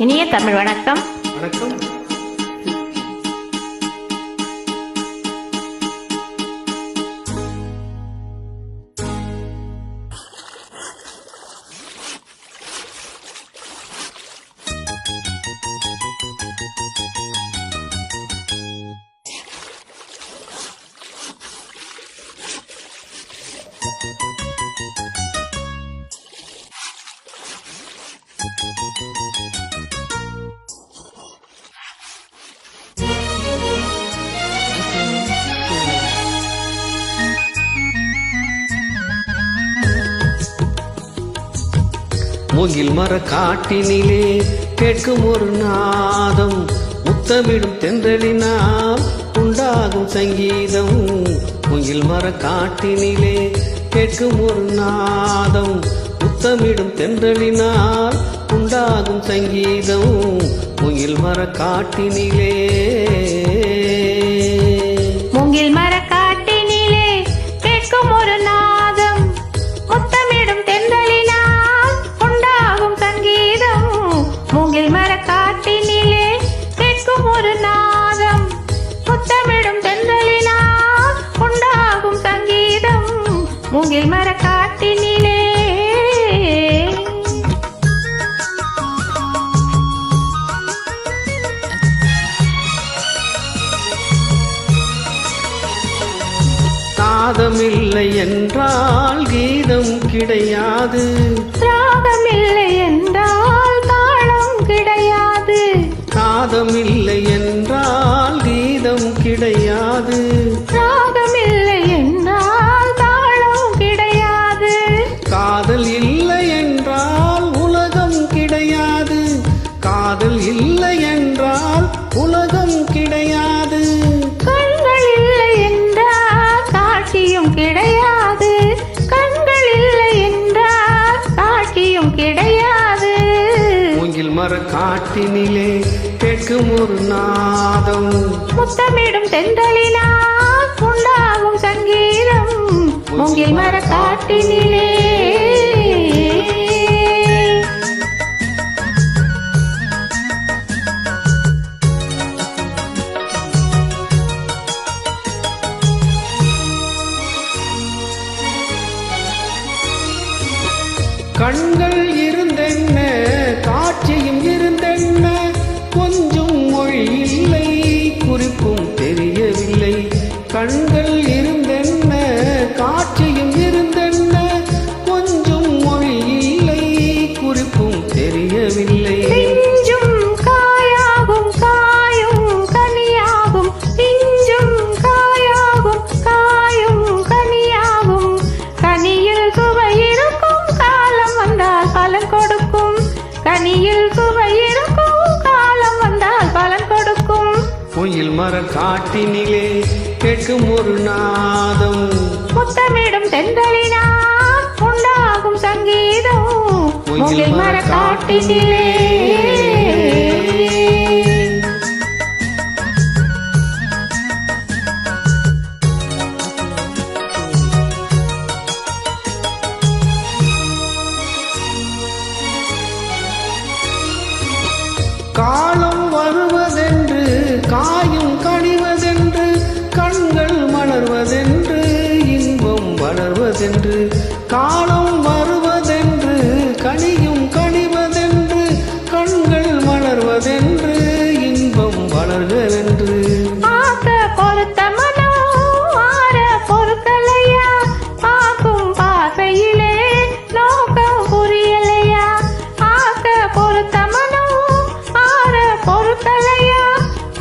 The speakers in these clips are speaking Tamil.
இனிய தமிழ் வணக்கம். வணக்கம். முகில் மர காட்டினிலே கேட்கும் ஒரு நாதம், முத்தமிடும் தென்றலினால் உண்டாகும் சங்கீதம். முகில் மர காட்டினிலே கேட்கும் ஒரு நாதம், முத்தமிடும் தென்றலினால் உண்டாகும் சங்கீதம். முகில் மர காட்டினிலே மூங்கில் மர காட்டினிலே கேட்கும் ஒரு நாதம், முத்தமிடும் தென்றலினால் உண்டாகும் சங்கீதம். மூங்கில் மர காட்டினிலே கேட்கும் ஒரு நாதம், முத்தமிடும் தென்றலினால் உண்டாகும் சங்கீதம். மூங்கில் மர காட்டினிலே ராகமில்லை என்றால் கீதம் கிடையாது, ராகமில்லை என்றால் தாளம் கிடையாது, ராகமில்லை என்றால் கீதம் கிடையாது, ராகமில்லை என்றால் தாளம் கிடையாது. காதல் இல்லை என்றால் உலகம் கிடையாது, காதல் இல்லை என்றால் உலகம் கிடையாது. கண்கள் இல்லை என்றால் காட்சியும் கிடையாது, கண்கள் இல்லை என்றால் காட்சியும் கிடையாது. மூங்கில் மர காட்டினிலே கேட்கும் ஒரு நாதம், முத்தமிடும் தென்றலினால் உண்டாகும் சங்கீதம். மூங்கில் மர காட்டினிலே கண்கள் இருந்தென்ன காட்சியும் இருந்தென்ன, கொஞ்சம் மொழி இல்லை குறிப்பும் தெரியவில்லை. கண்கள் இருந்தென்ன காட்சியும் இருந்தென்ன, கொஞ்சம் மொழி இல்லை குறிப்பும் தெரியவில்லை. பிஞ்சும் காயாகும் காயும் கனியாகும், பிஞ்சும் காயாகும் காயும் கனியாகும். கனியில் சுவை இருக்கும், காலம் வந்தால் பலன் கொடுக்கும். கனியில் சுவை இருக்கும், காலம் வந்தால் பலன் கொடுக்கும். முகில் மர காட்டினிலே கேட்கும் ஒரு நாதம், முத்தமிடும் தென்றலினால் உண்டாகும் சங்கீதம். மூங்கில் மர காட்டினிலே காலம் வருவதென்று காயும் கனிவதென்று, கண்கள் மலர்வதென்று இன்பம் வளர்வதென்று. காலம் வருவதென்று கனியும் கனிவதென்று, கண்கள் மலர்வதென்று இன்பம் வளர்வதென்று. ஆக்க பொறுத்த மனம் ஆற பொறுக்கலையா, பார்க்கும் பார்வையிலே நோக்கம் புரியலையா. ஆக்க பொறுத்த மனம் ஆற பொறுக்கலையா,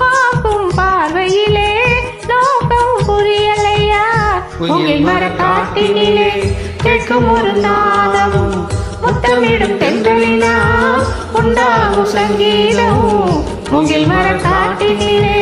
பார்க்கும் பார்வையிலே நோக்கம் புரியலையா. மூங்கில் மர காட்டினிலே கேட்கும் ஒரு நாதம், முத்தமிடும் தென்றலினால் உண்டாகும் சங்கீதம். மூங்கில் மர காட்டினிலே